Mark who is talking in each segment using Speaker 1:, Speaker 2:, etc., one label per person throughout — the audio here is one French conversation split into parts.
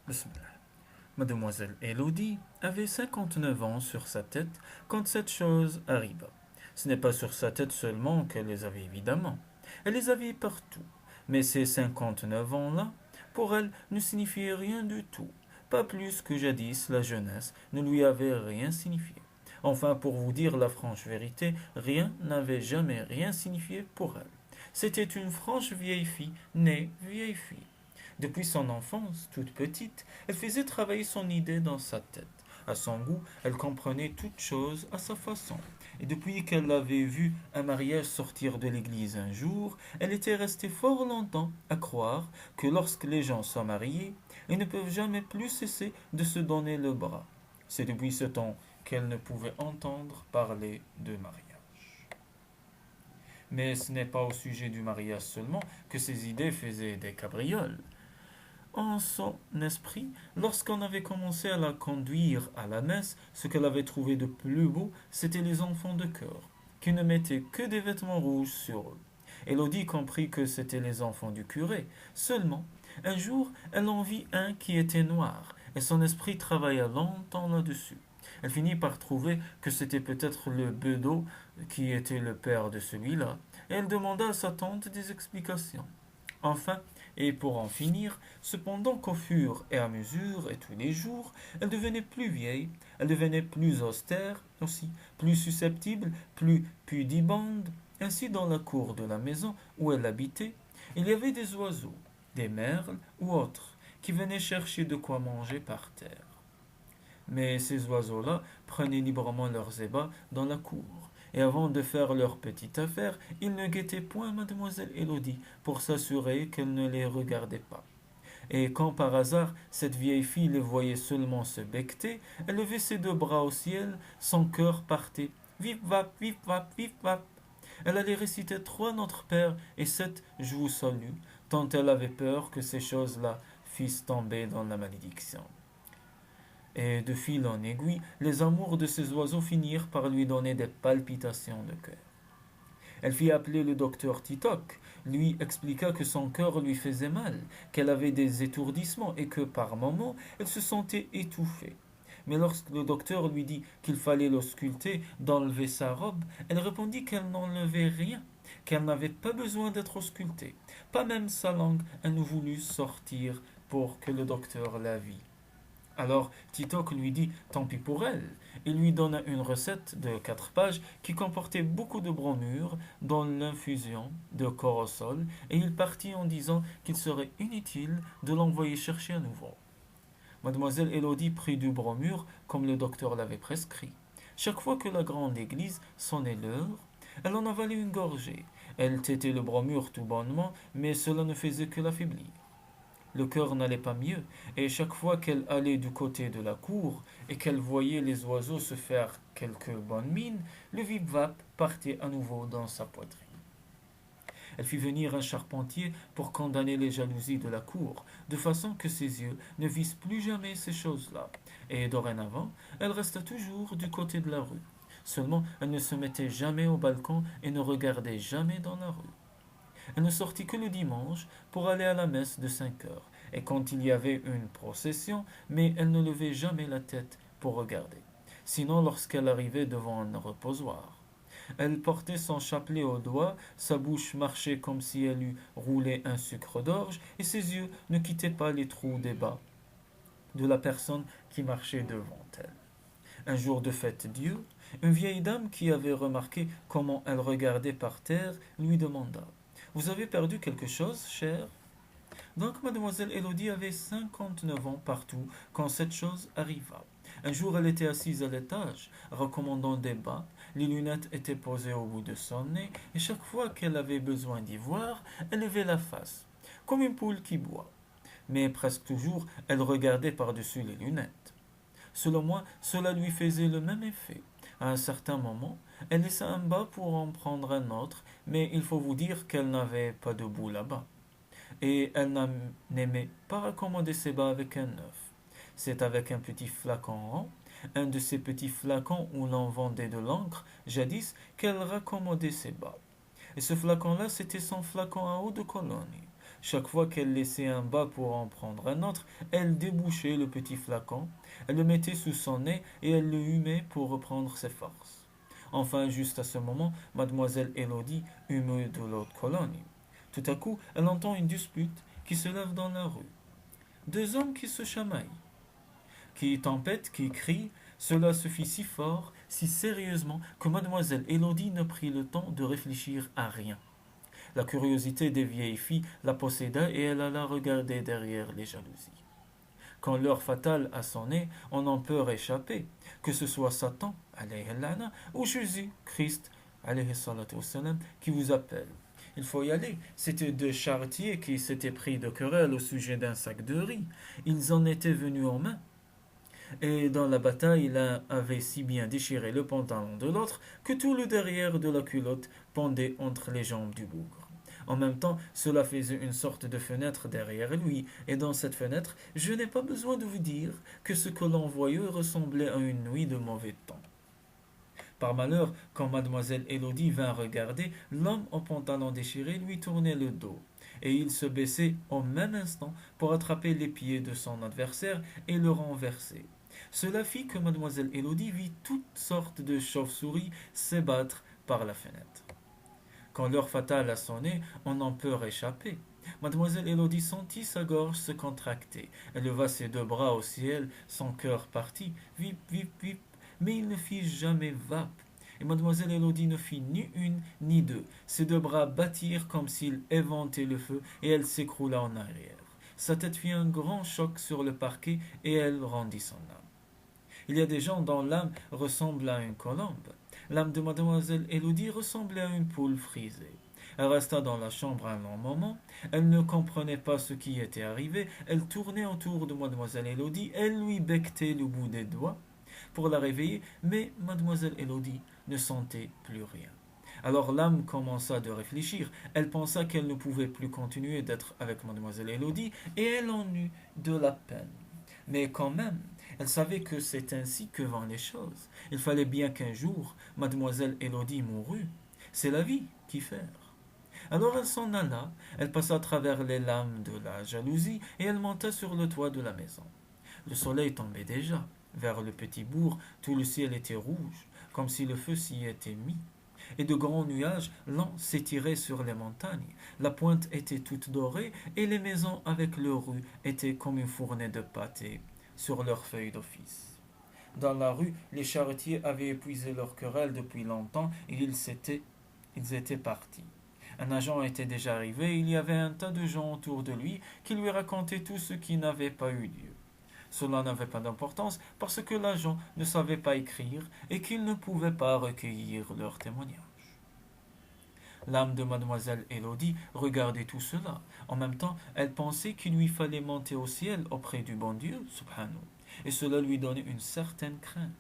Speaker 1: Bismillah. Mademoiselle Élodie avait 59 ans sur sa tête quand cette chose arriva. Ce n'est pas sur sa tête seulement qu'elle les avait évidemment. Elle les avait partout. Mais ces 59 ans-là, pour elle, ne signifiaient rien du tout. Pas plus que jadis la jeunesse ne lui avait rien signifié. Enfin, pour vous dire la franche vérité, rien n'avait jamais rien signifié pour elle. C'était une franche vieille fille, née vieille fille. Depuis son enfance, toute petite, elle faisait travailler son idée dans sa tête. À son goût, elle comprenait toute chose à sa façon. Et depuis qu'elle avait vu un mariage sortir de l'église un jour, elle était restée fort longtemps à croire que lorsque les gens sont mariés, ils ne peuvent jamais plus cesser de se donner le bras. C'est depuis ce temps qu'elle ne pouvait entendre parler de mariage. Mais ce n'est pas au sujet du mariage seulement que ses idées faisaient des cabrioles en son esprit, lorsqu'on avait commencé à la conduire à la messe, ce qu'elle avait trouvé de plus beau, c'était les enfants de chœur, qui ne mettaient que des vêtements rouges sur eux. Élodie comprit que c'étaient les enfants du curé. Seulement, un jour, elle en vit un qui était noir, et son esprit travailla longtemps là-dessus. Elle finit par trouver que c'était peut-être le bedeau qui était le père de celui-là, et elle demanda à sa tante des explications. Enfin, et pour en finir, cependant qu'au fur et à mesure et tous les jours, elle devenait plus vieille, elle devenait plus austère aussi, plus susceptible, plus pudibonde. Ainsi, dans la cour de la maison où elle habitait, il y avait des oiseaux, des merles ou autres, qui venaient chercher de quoi manger par terre. Mais ces oiseaux-là prenaient librement leurs ébats dans la cour. Et avant de faire leur petite affaire, ils ne guettaient point mademoiselle Élodie pour s'assurer qu'elle ne les regardait pas. Et quand par hasard cette vieille fille les voyait seulement se becqueter, elle levait ses deux bras au ciel, son cœur partait. Vip vap, vip vap, vip vap. Elle allait réciter trois Notre Père et sept Je vous salue, tant elle avait peur que ces choses-là fissent tomber dans la malédiction. Et de fil en aiguille, les amours de ces oiseaux finirent par lui donner des palpitations de cœur. Elle fit appeler le docteur Titok, lui expliqua que son cœur lui faisait mal, qu'elle avait des étourdissements et que par moments elle se sentait étouffée. Mais lorsque le docteur lui dit qu'il fallait l'ausculter, d'enlever sa robe, elle répondit qu'elle n'enlevait rien, qu'elle n'avait pas besoin d'être auscultée, pas même sa langue, elle ne voulut sortir pour que le docteur la vît. Alors Titok lui dit tant pis pour elle. Il lui donna une recette de 4 pages qui comportait beaucoup de bromure, dont l'infusion de corosol, et il partit en disant qu'il serait inutile de l'envoyer chercher à nouveau. Mademoiselle Élodie prit du bromure comme le docteur l'avait prescrit. Chaque fois que la grande église sonnait l'heure, elle en avalait une gorgée. Elle tétait le bromure tout bonnement, mais cela ne faisait que l'affaiblir. Le cœur n'allait pas mieux, et chaque fois qu'elle allait du côté de la cour et qu'elle voyait les oiseaux se faire quelques bonnes mines, le vip-vap partait à nouveau dans sa poitrine. Elle fit venir un charpentier pour condamner les jalousies de la cour, de façon que ses yeux ne vissent plus jamais ces choses-là, et dorénavant, elle resta toujours du côté de la rue. Seulement, elle ne se mettait jamais au balcon et ne regardait jamais dans la rue. Elle ne sortit que le dimanche pour aller à la messe de 5 heures, et quand il y avait une procession, mais elle ne levait jamais la tête pour regarder, sinon lorsqu'elle arrivait devant un reposoir. Elle portait son chapelet au doigt, sa bouche marchait comme si elle eût roulé un sucre d'orge, et ses yeux ne quittaient pas les trous des bas de la personne qui marchait devant elle. Un jour de fête Dieu, une vieille dame qui avait remarqué comment elle regardait par terre lui demanda vous avez perdu quelque chose, chère? Donc mademoiselle Élodie avait 59 ans partout quand cette chose arriva. Un jour elle était assise à l'étage, recommandant des bas, les lunettes étaient posées au bout de son nez, et chaque fois qu'elle avait besoin d'y voir, elle levait la face, comme une poule qui boit. Mais presque toujours, elle regardait par-dessus les lunettes. Selon moi, cela lui faisait le même effet. À un certain moment, elle laissa un bas pour en prendre un autre, mais il faut vous dire qu'elle n'avait pas de bout là-bas. Et elle n'aimait pas raccommoder ses bas avec un neuf. C'est avec un petit flacon rond, un de ces petits flacons où l'on vendait de l'encre, jadis, qu'elle raccommodait ses bas. Et ce flacon-là, c'était son flacon à eau de Cologne. Chaque fois qu'elle laissait un bas pour en prendre un autre, elle débouchait le petit flacon, elle le mettait sous son nez et elle le humait pour reprendre ses forces. Enfin, juste à ce moment, mademoiselle Élodie humait de l'autre colonne. Tout à coup, elle entend une dispute qui se lève dans la rue. Deux hommes qui se chamaillent, qui tempêtent, qui crient. Cela se fit si fort, si sérieusement, que mademoiselle Élodie ne prit le temps de réfléchir à rien. La curiosité des vieilles filles la posséda et elle alla regarder derrière les jalousies. Quand l'heure fatale a sonné, on n'en peut réchapper, que ce soit Satan, alayhi la'na, ou Jésus, Christ, alayhi salatu wassalam, qui vous appelle. Il faut y aller. C'étaient deux charretiers qui s'étaient pris de querelle au sujet d'un sac de riz. Ils en étaient venus en main. Et dans la bataille, l'un avait si bien déchiré le pantalon de l'autre que tout le derrière de la culotte pendait entre les jambes du bougre. En même temps, cela faisait une sorte de fenêtre derrière lui, et dans cette fenêtre, je n'ai pas besoin de vous dire que ce que l'on voyait ressemblait à une nuit de mauvais temps. Par malheur, quand mademoiselle Élodie vint regarder, l'homme au pantalon déchiré lui tournait le dos, et il se baissait au même instant pour attraper les pieds de son adversaire et le renverser. Cela fit que mademoiselle Élodie vit toutes sortes de chauves-souris s'ébattre par la fenêtre. Quand l'heure fatale a sonné, on n'en peut réchapper. Mademoiselle Élodie sentit sa gorge se contracter. Elle leva ses deux bras au ciel, son cœur partit, vip, vip, vip, mais il ne fit jamais vape. Et mademoiselle Élodie ne fit ni une ni deux. Ses deux bras battirent comme s'ils éventaient le feu, et elle s'écroula en arrière. Sa tête fit un grand choc sur le parquet, et elle rendit son âme. Il y a des gens dont l'âme ressemble à une colombe. L'âme de mademoiselle Élodie ressemblait à une poule frisée. Elle resta dans la chambre un long moment. Elle ne comprenait pas ce qui était arrivé. Elle tournait autour de mademoiselle Élodie. Elle lui becquetait le bout des doigts pour la réveiller, mais mademoiselle Élodie ne sentait plus rien. Alors l'âme commença de réfléchir. Elle pensa qu'elle ne pouvait plus continuer d'être avec mademoiselle Élodie, et elle en eut de la peine. Mais quand même, elle savait que c'est ainsi que vont les choses. Il fallait bien qu'un jour, mademoiselle Élodie mourût. C'est la vie qui fait. Alors elle s'en alla, elle passa à travers les lames de la jalousie et elle monta sur le toit de la maison. Le soleil tombait déjà. Vers le petit bourg, tout le ciel était rouge, comme si le feu s'y était mis. Et de grands nuages lents s'étiraient sur les montagnes. La pointe était toute dorée et les maisons avec leurs rues étaient comme une fournée de pâté sur leurs feuilles d'office. Dans la rue, les charretiers avaient épuisé leur querelle depuis longtemps et ils étaient partis. Un agent était déjà arrivé et il y avait un tas de gens autour de lui qui lui racontaient tout ce qui n'avait pas eu lieu. Cela n'avait pas d'importance parce que l'agent ne savait pas écrire et qu'il ne pouvait pas recueillir leurs témoignages. L'âme de mademoiselle Élodie regardait tout cela. En même temps, elle pensait qu'il lui fallait monter au ciel auprès du bon Dieu, subhanahu, et cela lui donnait une certaine crainte.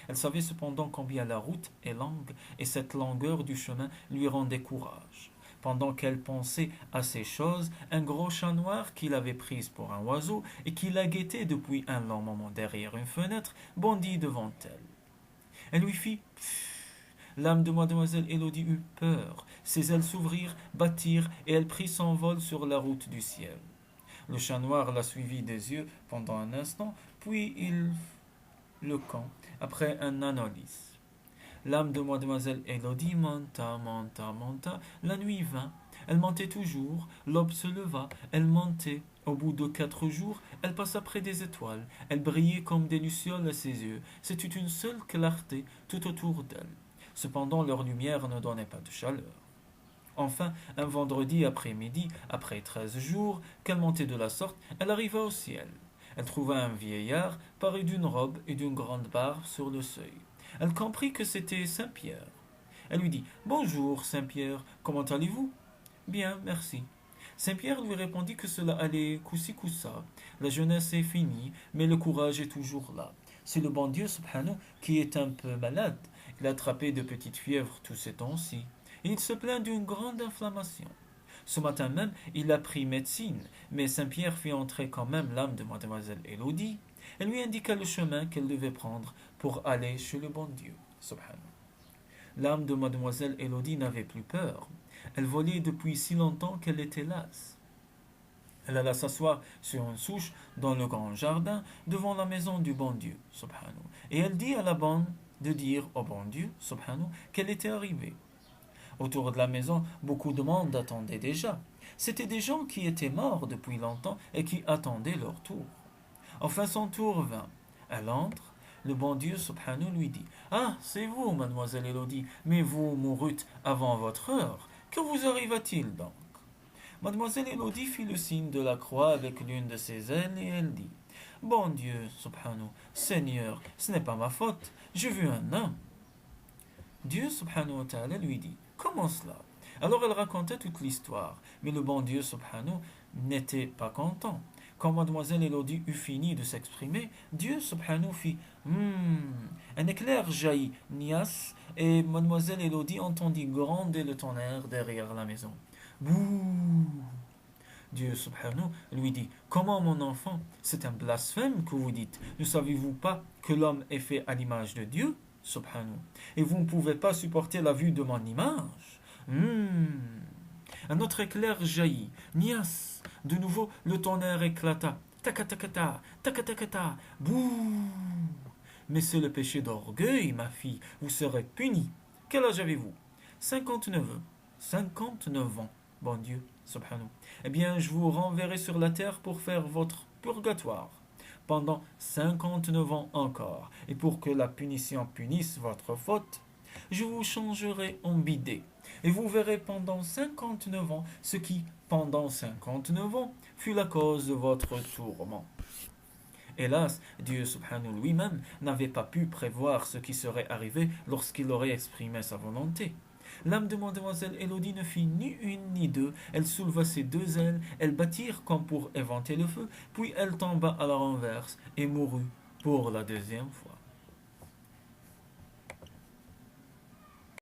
Speaker 1: Elle savait cependant combien la route est longue, et cette longueur du chemin lui rendait courage. Pendant qu'elle pensait à ces choses, un gros chat noir qui l'avait prise pour un oiseau et qui la guettait depuis un long moment derrière une fenêtre bondit devant elle. Elle lui fit pfff. L'âme de mademoiselle Élodie eut peur. Ses ailes s'ouvrirent, battirent, et elle prit son vol sur la route du ciel. Le chat noir la suivit des yeux pendant un instant, puis il le camp, après un anolis. L'âme de mademoiselle Élodie monta, monta, monta. La nuit vint. Elle montait toujours. L'aube se leva. Elle montait. Au bout de 4 jours, elle passa près des étoiles. Elle brillait comme des lucioles à ses yeux. C'était une seule clarté tout autour d'elle. Cependant, leur lumière ne donnait pas de chaleur. Enfin, un vendredi après-midi, après 13 jours, qu'elle montait de la sorte, elle arriva au ciel. Elle trouva un vieillard, paré d'une robe et d'une grande barbe sur le seuil. Elle comprit que c'était Saint-Pierre. Elle lui dit « Bonjour, Saint-Pierre, comment allez-vous ?»« Bien, merci. » Saint-Pierre lui répondit que cela allait coup-ci coup-ça. La jeunesse est finie, mais le courage est toujours là. C'est le bon Dieu, subhanahu, qui est un peu malade. Il a attrapé de petites fièvres tous ces temps-ci. Et il se plaint d'une grande inflammation. Ce matin même, il a pris médecine, mais Saint-Pierre fit entrer quand même l'âme de mademoiselle Élodie. Elle lui indiqua le chemin qu'elle devait prendre pour aller chez le bon Dieu, subhanahu. L'âme de mademoiselle Élodie n'avait plus peur. Elle volait depuis si longtemps qu'elle était lasse. Elle alla s'asseoir sur une souche dans le grand jardin devant la maison du bon Dieu, subhanahu. Et elle dit à la bande de dire au bon Dieu, subhanahu, qu'elle était arrivée. Autour de la maison, beaucoup de monde attendait déjà. C'étaient des gens qui étaient morts depuis longtemps et qui attendaient leur tour. Enfin son tour vint. Elle entre. Le bon Dieu, subhanahu, lui dit: Ah, c'est vous, mademoiselle Élodie, mais vous mourûtes avant votre heure. Que vous arriva-t-il donc? Mademoiselle Élodie fit le signe de la croix avec l'une de ses ailes et elle dit: Bon Dieu, subhanahu, Seigneur, ce n'est pas ma faute, j'ai vu un homme. Dieu, subhanahu wa ta'ala, lui dit: Comment cela? Alors elle racontait toute l'histoire, mais le bon Dieu, subhanahu, n'était pas content. Quand mademoiselle Élodie eut fini de s'exprimer, Dieu, subhanahu, fit un éclair jaillit, nias, et mademoiselle Élodie entendit gronder le tonnerre derrière la maison. Bouh! Dieu, subhanahu, lui dit: Comment, mon enfant? C'est un blasphème que vous dites. Ne savez-vous pas que l'homme est fait à l'image de Dieu, subhanahu, et vous ne pouvez pas supporter la vue de mon image? Un autre éclair jaillit. Nias! De nouveau, le tonnerre éclata. Takatakata, takatakata, bouh! Mais c'est le péché d'orgueil, ma fille. Vous serez punie. Quel âge avez-vous? 59 ans. 59 ans, bon Dieu, subhanahu. Eh bien, je vous renverrai sur la terre pour faire votre purgatoire pendant 59 ans encore. Et pour que la punition punisse votre faute, je vous changerai en bidet. Et vous verrez pendant 59 ans ce qui, pendant 59 ans, fut la cause de votre tourment. Hélas, Dieu subhanahu lui-même n'avait pas pu prévoir ce qui serait arrivé lorsqu'il aurait exprimé sa volonté. L'âme de mademoiselle Élodie ne fit ni une ni deux. Elle souleva ses deux ailes, elles battirent comme pour éventer le feu, puis elle tomba à la renverse et mourut pour la deuxième fois.